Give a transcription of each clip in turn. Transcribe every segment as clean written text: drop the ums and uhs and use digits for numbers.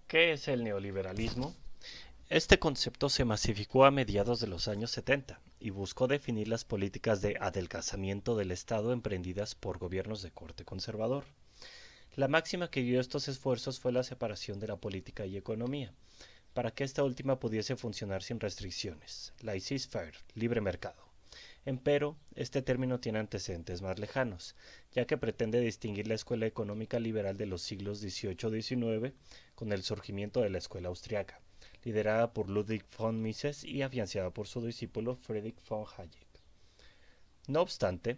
¿Qué es el neoliberalismo? Este concepto se masificó a mediados de los años 70 y buscó definir las políticas de adelgazamiento del Estado emprendidas por gobiernos de corte conservador. La máxima que guió estos esfuerzos fue la separación de la política y economía, para que esta última pudiese funcionar sin restricciones, laissez-faire, libre mercado. Empero, este término tiene antecedentes más lejanos, ya que pretende distinguir la escuela económica liberal de los siglos XVIII-XIX con el surgimiento de la escuela austriaca, liderada por Ludwig von Mises y afianzada por su discípulo Friedrich von Hayek. No obstante,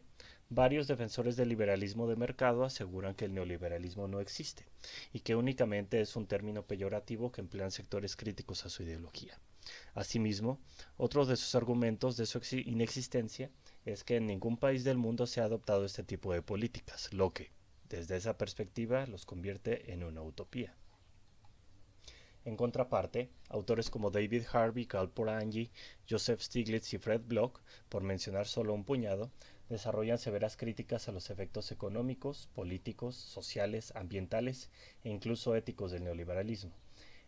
varios defensores del liberalismo de mercado aseguran que el neoliberalismo no existe y que únicamente es un término peyorativo que emplean sectores críticos a su ideología. Asimismo, otro de sus argumentos de su inexistencia es que en ningún país del mundo se ha adoptado este tipo de políticas, lo que, desde esa perspectiva, los convierte en una utopía. En contraparte, autores como David Harvey, Cal Polanyi, Joseph Stiglitz y Fred Bloch, por mencionar solo un puñado, desarrollan severas críticas a los efectos económicos, políticos, sociales, ambientales e incluso éticos del neoliberalismo.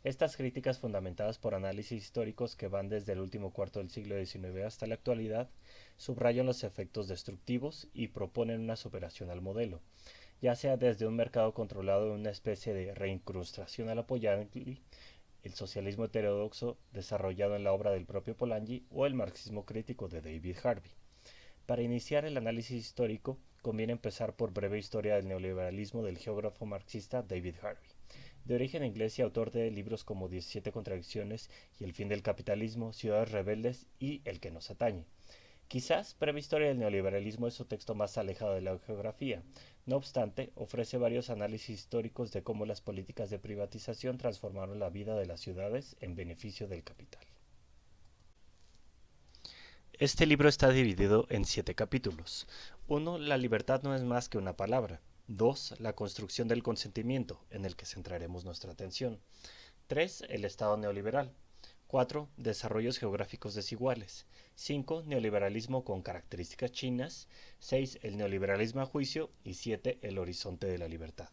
Estas críticas, fundamentadas por análisis históricos que van desde el último cuarto del siglo XIX hasta la actualidad, subrayan los efectos destructivos y proponen una superación al modelo, ya sea desde un mercado controlado en una especie de reincrustación a la Polanyi, el socialismo heterodoxo desarrollado en la obra del propio Polanyi o el marxismo crítico de David Harvey. Para iniciar el análisis histórico, conviene empezar por breve historia del neoliberalismo del geógrafo marxista David Harvey. De origen inglés y autor de libros como 17 contradicciones y El fin del capitalismo, Ciudades rebeldes y El que nos atañe. Quizás Breve historia del neoliberalismo es su texto más alejado de la geografía. No obstante, ofrece varios análisis históricos de cómo las políticas de privatización transformaron la vida de las ciudades en beneficio del capital. Este libro está dividido en 7 capítulos. 1. La libertad no es más que una palabra. 2. La construcción del consentimiento, en el que centraremos nuestra atención. 3. El Estado neoliberal. 4. Desarrollos geográficos desiguales. 5. Neoliberalismo con características chinas. 6. El neoliberalismo a juicio. Y 7. El horizonte de la libertad.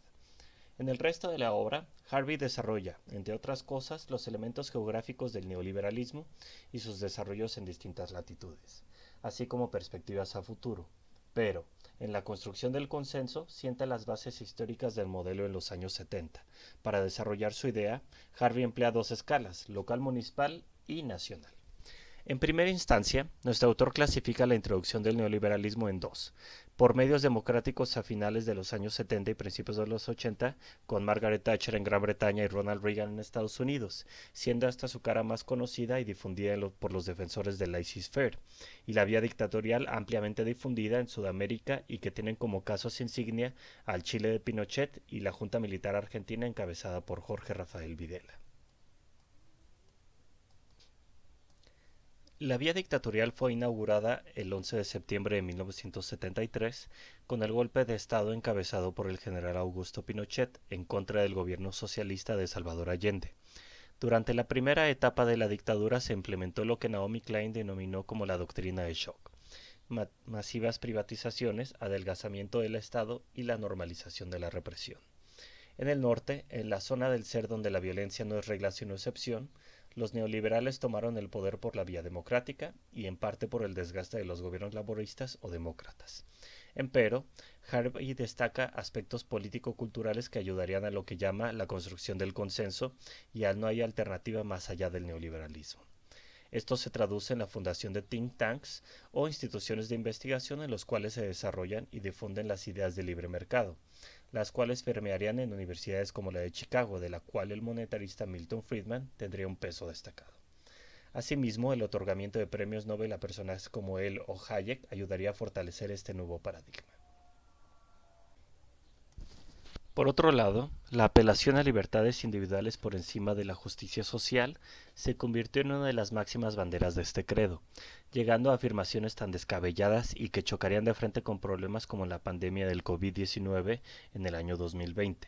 En el resto de la obra, Harvey desarrolla, entre otras cosas, los elementos geográficos del neoliberalismo y sus desarrollos en distintas latitudes, así como perspectivas a futuro. Pero, en la construcción del consenso, sienta las bases históricas del modelo en los años 70. Para desarrollar su idea, Harvey emplea dos escalas, local municipal y nacional. En primera instancia, nuestro autor clasifica la introducción del neoliberalismo en dos: por medios democráticos a finales de los años 70 y principios de los 80, con Margaret Thatcher en Gran Bretaña y Ronald Reagan en Estados Unidos, siendo esta su cara más conocida y difundida por los defensores del laissez-faire, y la vía dictatorial ampliamente difundida en Sudamérica y que tienen como casos insignia al Chile de Pinochet y la Junta Militar Argentina encabezada por Jorge Rafael Videla. La vía dictatorial fue inaugurada el 11 de septiembre de 1973 con el golpe de Estado encabezado por el general Augusto Pinochet en contra del gobierno socialista de Salvador Allende. Durante la primera etapa de la dictadura se implementó lo que Naomi Klein denominó como la doctrina de shock: masivas privatizaciones, adelgazamiento del Estado y la normalización de la represión. En el norte, en la zona del ser donde la violencia no es regla sino excepción, los neoliberales tomaron el poder por la vía democrática y en parte por el desgaste de los gobiernos laboristas o demócratas. Empero, Harvey destaca aspectos político-culturales que ayudarían a lo que llama la construcción del consenso y al no hay alternativa más allá del neoliberalismo. Esto se traduce en la fundación de think tanks o instituciones de investigación en los cuales se desarrollan y difunden las ideas de libre mercado, las cuales permearían en universidades como la de Chicago, de la cual el monetarista Milton Friedman tendría un peso destacado. Asimismo, el otorgamiento de premios Nobel a personas como él o Hayek ayudaría a fortalecer este nuevo paradigma. Por otro lado, la apelación a libertades individuales por encima de la justicia social se convirtió en una de las máximas banderas de este credo, llegando a afirmaciones tan descabelladas y que chocarían de frente con problemas como la pandemia del COVID-19 en el año 2020.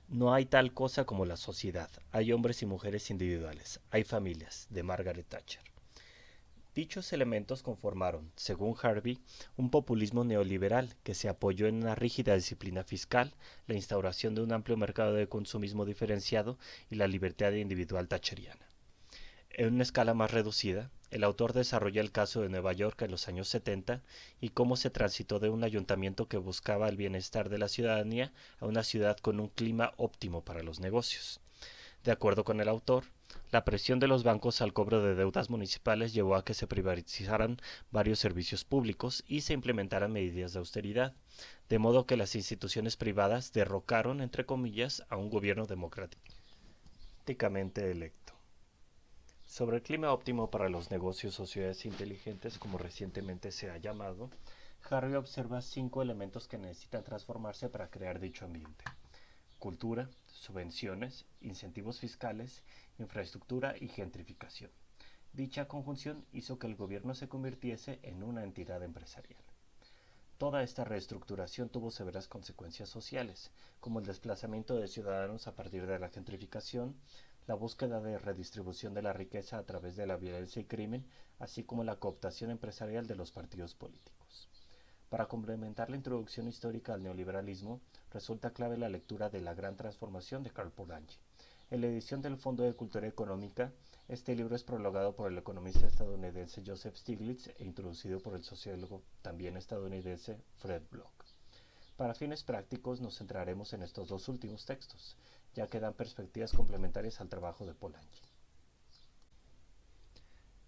No hay tal cosa como la sociedad, hay hombres y mujeres individuales, hay familias, de Margaret Thatcher. Dichos elementos conformaron, según Harvey, un populismo neoliberal que se apoyó en una rígida disciplina fiscal, la instauración de un amplio mercado de consumismo diferenciado y la libertad individual thatcheriana. En una escala más reducida, el autor desarrolla el caso de Nueva York en los años 70 y cómo se transitó de un ayuntamiento que buscaba el bienestar de la ciudadanía a una ciudad con un clima óptimo para los negocios. De acuerdo con el autor, la presión de los bancos al cobro de deudas municipales llevó a que se privatizaran varios servicios públicos y se implementaran medidas de austeridad, de modo que las instituciones privadas derrocaron, entre comillas, a un gobierno democráticamente electo. Sobre el clima óptimo para los negocios o ciudades inteligentes, como recientemente se ha llamado, Harvey observa 5 elementos que necesitan transformarse para crear dicho ambiente: cultura, subvenciones, incentivos fiscales, infraestructura y gentrificación. Dicha conjunción hizo que el gobierno se convirtiese en una entidad empresarial. Toda esta reestructuración tuvo severas consecuencias sociales, como el desplazamiento de ciudadanos a partir de la gentrificación, la búsqueda de redistribución de la riqueza a través de la violencia y crimen, así como la cooptación empresarial de los partidos políticos. Para complementar la introducción histórica al neoliberalismo, resulta clave la lectura de La Gran Transformación de Karl Polanyi. En la edición del Fondo de Cultura Económica, este libro es prologado por el economista estadounidense Joseph Stiglitz e introducido por el sociólogo también estadounidense Fred Block. Para fines prácticos nos centraremos en estos dos últimos textos, ya que dan perspectivas complementarias al trabajo de Polanyi.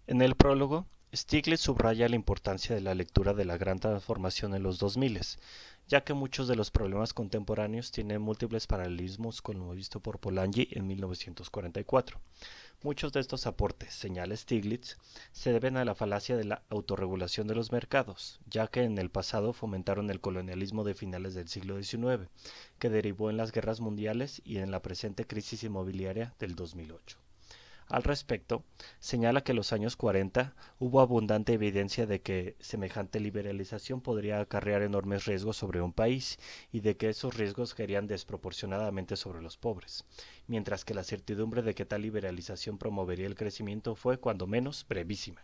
En el prólogo, Stiglitz subraya la importancia de la lectura de la Gran Transformación en los 2000, ya que muchos de los problemas contemporáneos tienen múltiples paralelismos con lo visto por Polanyi en 1944. Muchos de estos aportes, señala Stiglitz, se deben a la falacia de la autorregulación de los mercados, ya que en el pasado fomentaron el colonialismo de finales del siglo XIX, que derivó en las guerras mundiales y en la presente crisis inmobiliaria del 2008. Al respecto, señala que en los años 40 hubo abundante evidencia de que semejante liberalización podría acarrear enormes riesgos sobre un país y de que esos riesgos caerían desproporcionadamente sobre los pobres, mientras que la certidumbre de que tal liberalización promovería el crecimiento fue, cuando menos, brevísima.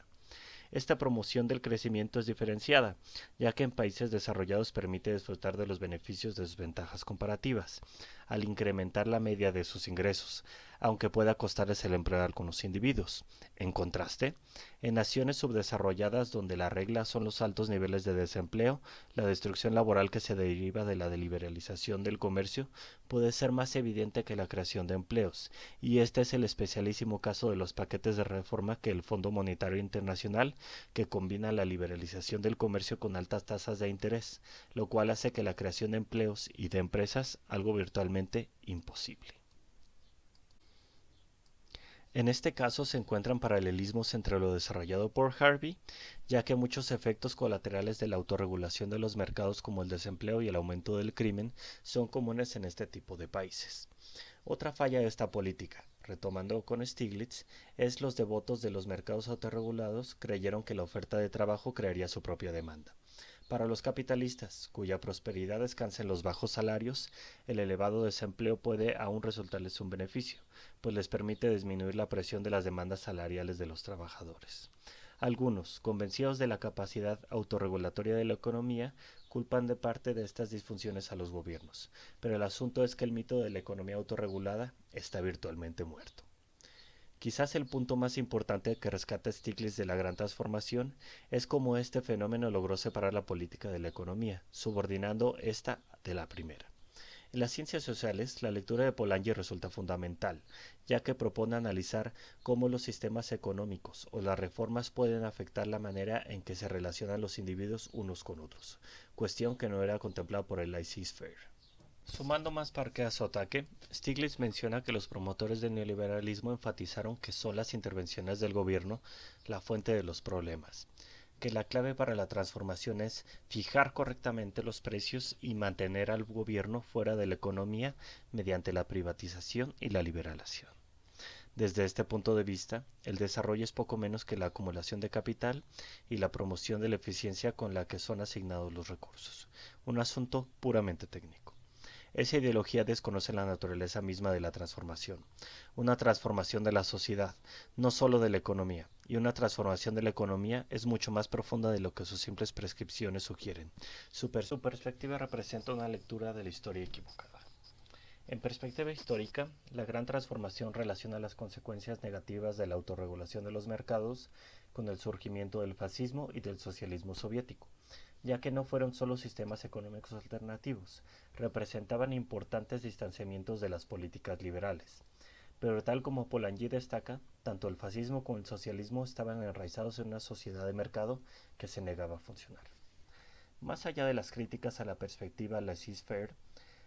Esta promoción del crecimiento es diferenciada, ya que en países desarrollados permite disfrutar de los beneficios de sus ventajas comparativas, al incrementar la media de sus ingresos, aunque pueda costarles el empleo a algunos individuos. En contraste, en naciones subdesarrolladas donde la regla son los altos niveles de desempleo, la destrucción laboral que se deriva de la liberalización del comercio puede ser más evidente que la creación de empleos, y este es el especialísimo caso de los paquetes de reforma que el Fondo Monetario Internacional, que combina la liberalización del comercio con altas tasas de interés, lo cual hace que la creación de empleos y de empresas algo virtualmente imposible. En este caso se encuentran paralelismos entre lo desarrollado por Harvey, ya que muchos efectos colaterales de la autorregulación de los mercados como el desempleo y el aumento del crimen son comunes en este tipo de países. Otra falla de esta política, retomando con Stiglitz, es los devotos de los mercados autorregulados creyeron que la oferta de trabajo crearía su propia demanda. Para los capitalistas, cuya prosperidad descansa en los bajos salarios, el elevado desempleo puede aún resultarles un beneficio, pues les permite disminuir la presión de las demandas salariales de los trabajadores. Algunos, convencidos de la capacidad autorregulatoria de la economía, culpan de parte de estas disfunciones a los gobiernos, pero el asunto es que el mito de la economía autorregulada está virtualmente muerto. Quizás el punto más importante que rescata Stiglitz de la Gran Transformación es cómo este fenómeno logró separar la política de la economía, subordinando esta de la primera. En las ciencias sociales, la lectura de Polanyi resulta fundamental, ya que propone analizar cómo los sistemas económicos o las reformas pueden afectar la manera en que se relacionan los individuos unos con otros, cuestión que no era contemplada por el laissez-faire. Sumando más parque a su ataque, Stiglitz menciona que los promotores del neoliberalismo enfatizaron que son las intervenciones del gobierno la fuente de los problemas, que la clave para la transformación es fijar correctamente los precios y mantener al gobierno fuera de la economía mediante la privatización y la liberalización. Desde este punto de vista, el desarrollo es poco menos que la acumulación de capital y la promoción de la eficiencia con la que son asignados los recursos, un asunto puramente técnico. Esa ideología desconoce la naturaleza misma de la transformación, una transformación de la sociedad, no solo de la economía, y una transformación de la economía es mucho más profunda de lo que sus simples prescripciones sugieren. Su perspectiva representa una lectura de la historia equivocada. En perspectiva histórica, la gran transformación relaciona las consecuencias negativas de la autorregulación de los mercados con el surgimiento del fascismo y del socialismo soviético, ya que no fueron solo sistemas económicos alternativos, representaban importantes distanciamientos de las políticas liberales. Pero tal como Polanyi destaca, tanto el fascismo como el socialismo estaban enraizados en una sociedad de mercado que se negaba a funcionar. Más allá de las críticas a la perspectiva laissez-faire,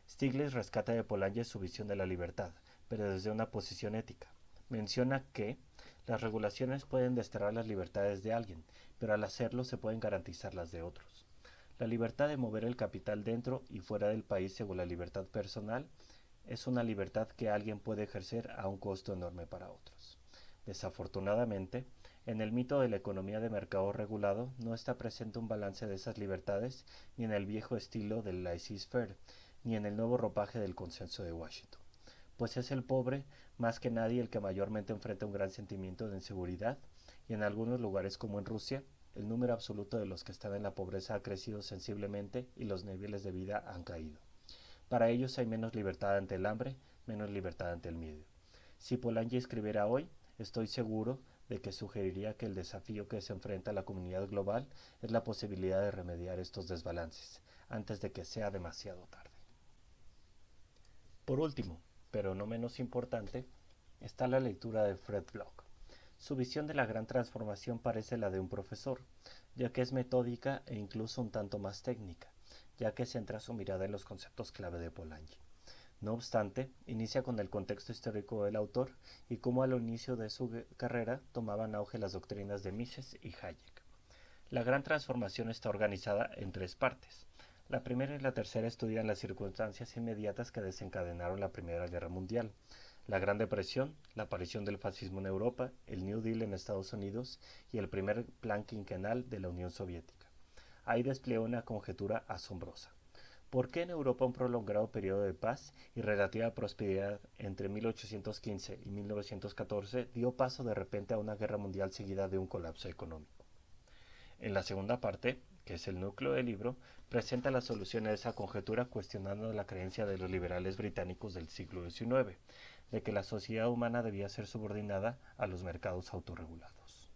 Stiglitz rescata de Polanyi su visión de la libertad, pero desde una posición ética. Menciona que las regulaciones pueden desterrar las libertades de alguien, pero al hacerlo se pueden garantizar las de otros. La libertad de mover el capital dentro y fuera del país según la libertad personal es una libertad que alguien puede ejercer a un costo enorme para otros. Desafortunadamente, en el mito de la economía de mercado regulado no está presente un balance de esas libertades ni en el viejo estilo del laissez-faire, ni en el nuevo ropaje del consenso de Washington, pues es el pobre más que nadie el que mayormente enfrenta un gran sentimiento de inseguridad y en algunos lugares como en Rusia, el número absoluto de los que están en la pobreza ha crecido sensiblemente y los niveles de vida han caído. Para ellos hay menos libertad ante el hambre, menos libertad ante el miedo. Si Polanyi escribiera hoy, estoy seguro de que sugeriría que el desafío que se enfrenta a la comunidad global es la posibilidad de remediar estos desbalances, antes de que sea demasiado tarde. Por último, pero no menos importante, está la lectura de Fred Bloch. Su visión de la gran transformación parece la de un profesor, ya que es metódica e incluso un tanto más técnica, ya que centra su mirada en los conceptos clave de Polanyi. No obstante, inicia con el contexto histórico del autor y cómo al inicio de su carrera tomaban auge las doctrinas de Mises y Hayek. La gran transformación está organizada en tres partes. La primera y la tercera estudian las circunstancias inmediatas que desencadenaron la Primera Guerra Mundial, la Gran Depresión, la aparición del fascismo en Europa, el New Deal en Estados Unidos y el primer plan quinquenal de la Unión Soviética. Ahí despliega una conjetura asombrosa. ¿Por qué en Europa un prolongado periodo de paz y relativa prosperidad entre 1815 y 1914 dio paso de repente a una guerra mundial seguida de un colapso económico? En la segunda parte, que es el núcleo del libro, presenta la solución a esa conjetura cuestionando la creencia de los liberales británicos del siglo XIX, de que la sociedad humana debía ser subordinada a los mercados autorregulados.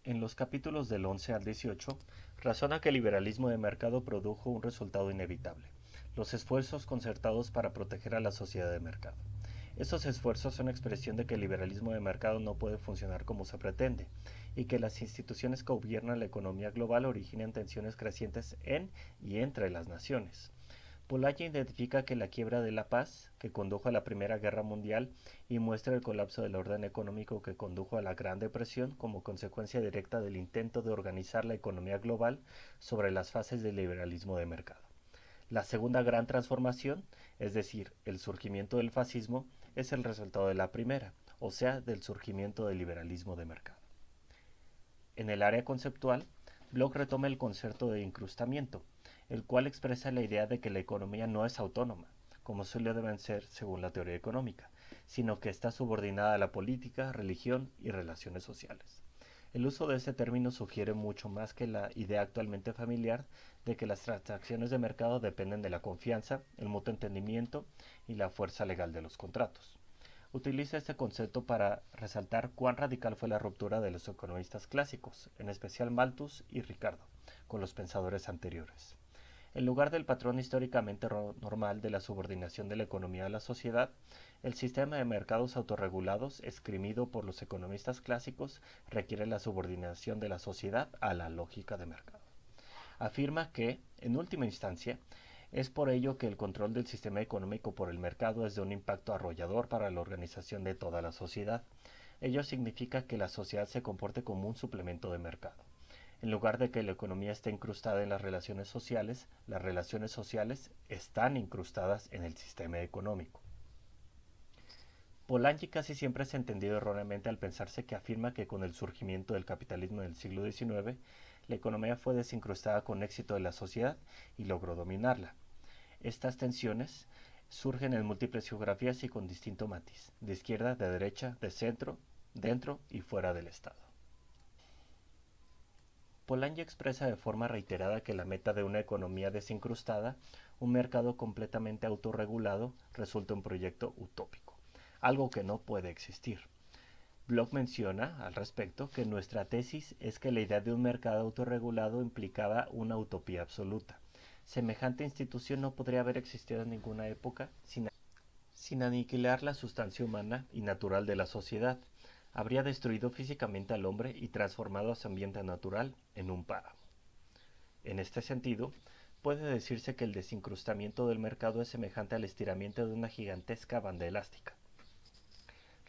En los capítulos del 11 al 18, razona que el liberalismo de mercado produjo un resultado inevitable, los esfuerzos concertados para proteger a la sociedad de mercado. Estos esfuerzos son expresión de que el liberalismo de mercado no puede funcionar como se pretende y que las instituciones que gobiernan la economía global originan tensiones crecientes en y entre las naciones. Polanyi identifica que la quiebra de la paz, que condujo a la Primera Guerra Mundial, y muestra el colapso del orden económico que condujo a la Gran Depresión como consecuencia directa del intento de organizar la economía global sobre las fases del liberalismo de mercado. La segunda gran transformación, es decir, el surgimiento del fascismo, es el resultado de la primera, o sea, del surgimiento del liberalismo de mercado. En el área conceptual, Bloch retoma el concepto de incrustamiento, el cual expresa la idea de que la economía no es autónoma, como suele deben ser según la teoría económica, sino que está subordinada a la política, religión y relaciones sociales. El uso de este término sugiere mucho más que la idea actualmente familiar de que las transacciones de mercado dependen de la confianza, el mutuo entendimiento y la fuerza legal de los contratos. Utiliza este concepto para resaltar cuán radical fue la ruptura de los economistas clásicos, en especial Malthus y Ricardo, con los pensadores anteriores. En lugar del patrón históricamente normal de la subordinación de la economía a la sociedad, el sistema de mercados autorregulados, esgrimido por los economistas clásicos, requiere la subordinación de la sociedad a la lógica de mercado. Afirma que, en última instancia, es por ello que el control del sistema económico por el mercado es de un impacto arrollador para la organización de toda la sociedad. Ello significa que la sociedad se comporte como un suplemento de mercado. En lugar de que la economía esté incrustada en las relaciones sociales están incrustadas en el sistema económico. Polanyi casi siempre es entendido erróneamente al pensarse que afirma que con el surgimiento del capitalismo en el siglo XIX, la economía fue desincrustada con éxito de la sociedad y logró dominarla. Estas tensiones surgen en múltiples geografías y con distinto matiz, de izquierda, de derecha, de centro, dentro y fuera del Estado. Polanyi expresa de forma reiterada que la meta de una economía desincrustada, un mercado completamente autorregulado, resulta un proyecto utópico, algo que no puede existir. Bloch menciona, al respecto, que nuestra tesis es que la idea de un mercado autorregulado implicaba una utopía absoluta. Semejante institución no podría haber existido en ninguna época sin aniquilar la sustancia humana y natural de la sociedad. Habría destruido físicamente al hombre y transformado a su ambiente natural en un páramo. En este sentido, puede decirse que el desincrustamiento del mercado es semejante al estiramiento de una gigantesca banda elástica.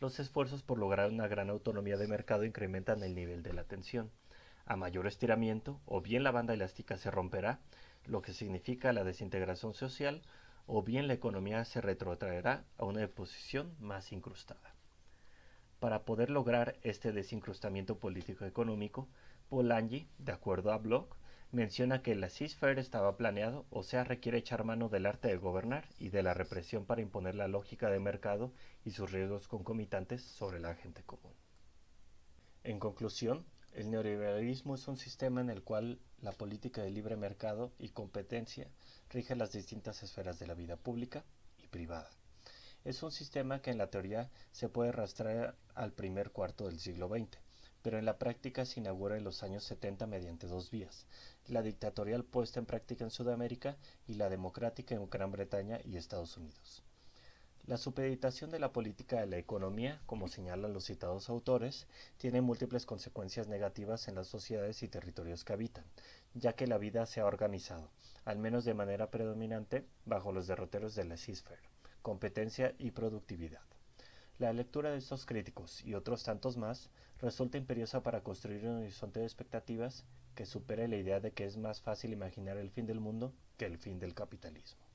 Los esfuerzos por lograr una gran autonomía de mercado incrementan el nivel de la tensión. A mayor estiramiento, o bien la banda elástica se romperá, lo que significa la desintegración social, o bien la economía se retrotraerá a una posición más incrustada. Para poder lograr este desincrustamiento político-económico, Polanyi, de acuerdo a Bloch, menciona que el laissez-faire estaba planeado, o sea, requiere echar mano del arte de gobernar y de la represión para imponer la lógica de mercado y sus riesgos concomitantes sobre la gente común. En conclusión, el neoliberalismo es un sistema en el cual la política de libre mercado y competencia rige las distintas esferas de la vida pública y privada. Es un sistema que en la teoría se puede rastrear al primer cuarto del siglo XX, pero en la práctica se inaugura en los años 70 mediante dos vías, la dictatorial puesta en práctica en Sudamérica y la democrática en Gran Bretaña y Estados Unidos. La supeditación de la política de la economía, como señalan los citados autores, tiene múltiples consecuencias negativas en las sociedades y territorios que habitan, ya que la vida se ha organizado, al menos de manera predominante, bajo los derroteros del laissez-faire, competencia y productividad. La lectura de estos críticos y otros tantos más resulta imperiosa para construir un horizonte de expectativas que supere la idea de que es más fácil imaginar el fin del mundo que el fin del capitalismo.